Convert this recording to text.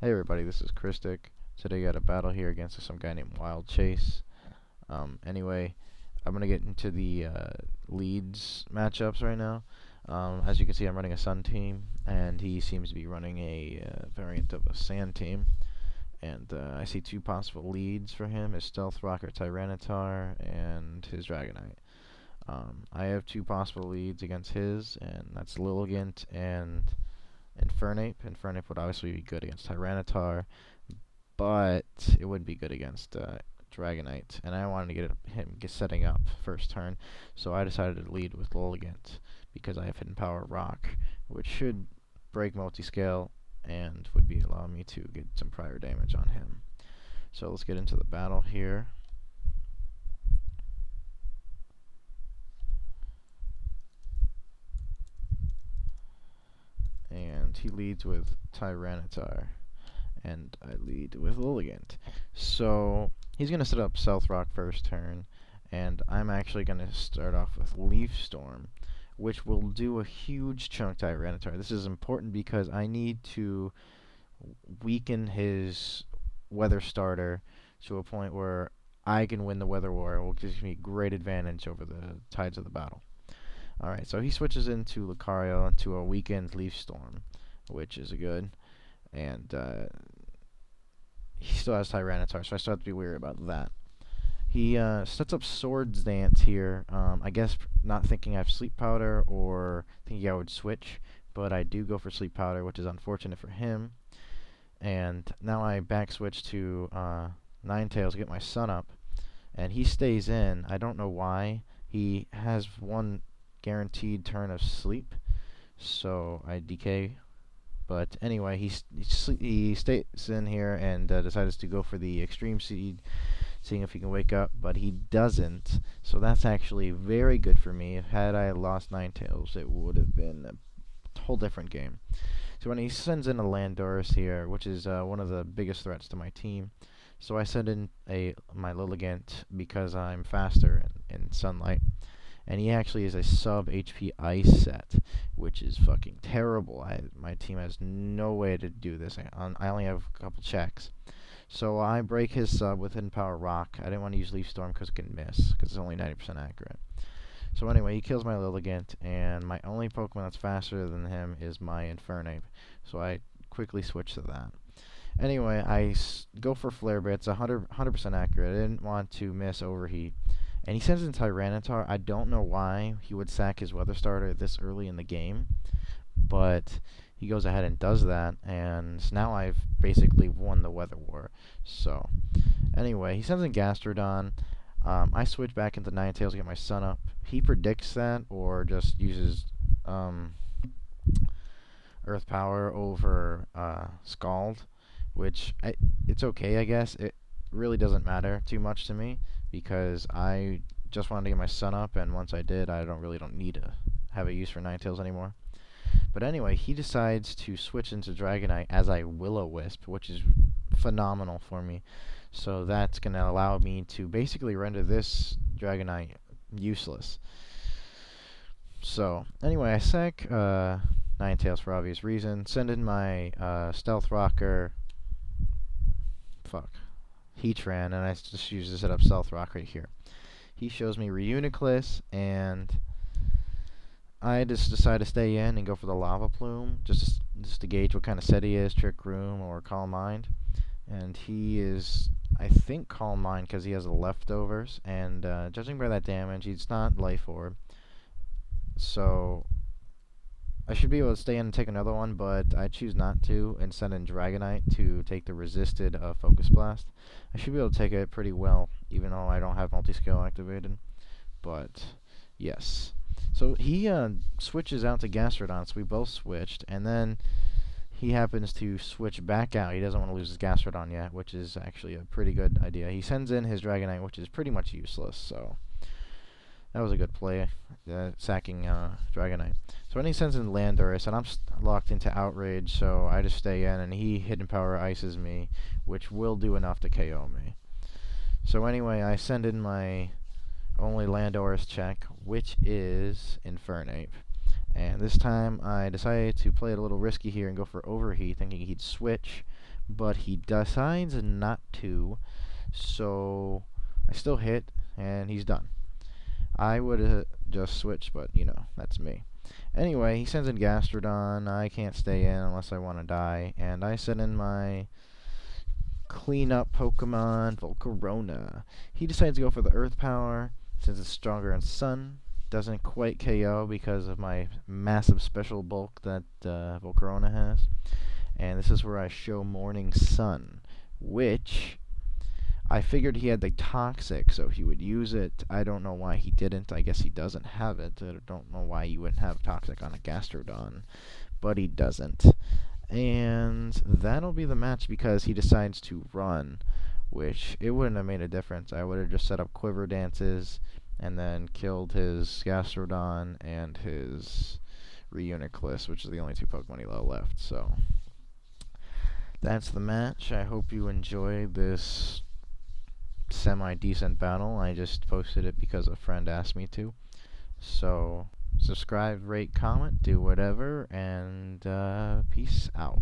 Hey everybody, this is Christic. Today I got a battle here against some guy named Wild Chase. Anyway, I'm gonna get into the leads matchups right now. As you can see, I'm running a Sun team, and he seems to be running a variant of a Sand team. And I see two possible leads for him: his Stealth Rocker Tyranitar and his Dragonite. I have two possible leads against his, and that's Lilligant and Infernape. Infernape would obviously be good against Tyranitar, but it would be good against Dragonite, and I wanted to get setting up first turn, so I decided to lead with Lilligant because I have Hidden Power Rock, which should break multi-scale and would be allowing me to get some prior damage on him. So let's get into the battle here. And he leads with Tyranitar, and I lead with Lilligant. So he's going to set up Stealth Rock first turn, and I'm actually going to start off with Leaf Storm, which will do a huge chunk to Tyranitar. This is important because I need to weaken his Weather Starter to a point where I can win the Weather War. It will give me great advantage over the tides of the battle. Alright, so he switches into Lucario into a weakened Leaf Storm, which is good. And he still has Tyranitar, so I still have to be weary about that. He sets up Swords Dance here, I guess not thinking I have Sleep Powder or thinking I would switch, but I do go for Sleep Powder, which is unfortunate for him. And now I back switch to Ninetales to get my Sun up, and he stays in. I don't know why. He has one guaranteed turn of sleep, so I decay. But anyway, he stays in here and decides to go for the Extreme Seed, seeing if he can wake up, but he doesn't. So that's actually very good for me. Had I lost Ninetales, it would have been a whole different game. So when he sends in a Landorus here, which is one of the biggest threats to my team, so I send in my Lilligant because I'm faster in Sunlight. And he actually is a sub HP Ice set, which is fucking terrible. My team has no way to do this. I only have a couple checks. So I break his sub with Hidden Power Rock. I didn't want to use Leaf Storm because it can miss, because it's only 90% accurate. So anyway, he kills my Lilligant, and my only Pokemon that's faster than him is my Infernape. So I quickly switch to that. Anyway, I go for Flare Blitz. It's 100% accurate. I didn't want to miss Overheat. And he sends in Tyranitar. I don't know why he would sack his Weather Starter this early in the game, but he goes ahead and does that, and now I've basically won the Weather War. So, anyway, he sends in Gastrodon. I switch back into Ninetales to get my Sun up. He predicts that, or just uses Earth Power over Scald, which it's okay, I guess. It really doesn't matter too much to me because I just wanted to get my Sun up, and once I did, I don't need to have a use for Ninetales anymore. But anyway, he decides to switch into Dragonite as I Will-O-Wisp, which is phenomenal for me. So that's going to allow me to basically render this Dragonite useless. So anyway, I sack Ninetales for obvious reason. Send in my Stealth Rocker. Heatran, and I just use to set up Stealth Rock right here. He shows me Reuniclus, and I just decide to stay in and go for the Lava Plume, just to gauge what kind of set he is, Trick Room or Calm Mind. And he is, I think, Calm Mind because he has the leftovers, and judging by that damage, he's not Life Orb. So I should be able to stay in and take another one, but I choose not to and send in Dragonite to take the resisted Focus Blast. I should be able to take it pretty well, even though I don't have multi-scale activated. But, yes. So he switches out to Gastrodon, so we both switched, and then he happens to switch back out. He doesn't want to lose his Gastrodon yet, which is actually a pretty good idea. He sends in his Dragonite, which is pretty much useless, so that was a good play, sacking Dragonite. So then he sends in Landorus, and I'm locked into Outrage, so I just stay in, and he Hidden Power Ices me, which will do enough to KO me. So anyway, I send in my only Landorus check, which is Infernape. And this time I decided to play it a little risky here and go for Overheat, thinking he'd switch, but he decides not to, so I still hit, and he's done. I would have just switched, but you know, that's me. Anyway, he sends in Gastrodon. I can't stay in unless I want to die, and I send in my cleanup Pokemon, Volcarona. He decides to go for the Earth Power, since it's stronger in Sun. Doesn't quite KO because of my massive special bulk that Volcarona has. And this is where I show Morning Sun, which I figured he had the Toxic, so he would use it. I don't know why he didn't. I guess he doesn't have it. I don't know why you wouldn't have Toxic on a Gastrodon, but he doesn't. And that'll be the match because he decides to run, which it wouldn't have made a difference. I would have just set up Quiver Dances and then killed his Gastrodon and his Reuniclus, which is the only two Pokemon he left. So that's the match. I hope you enjoyed this semi-decent battle. I just posted it because a friend asked me to. So subscribe, rate, comment, do whatever, and peace out.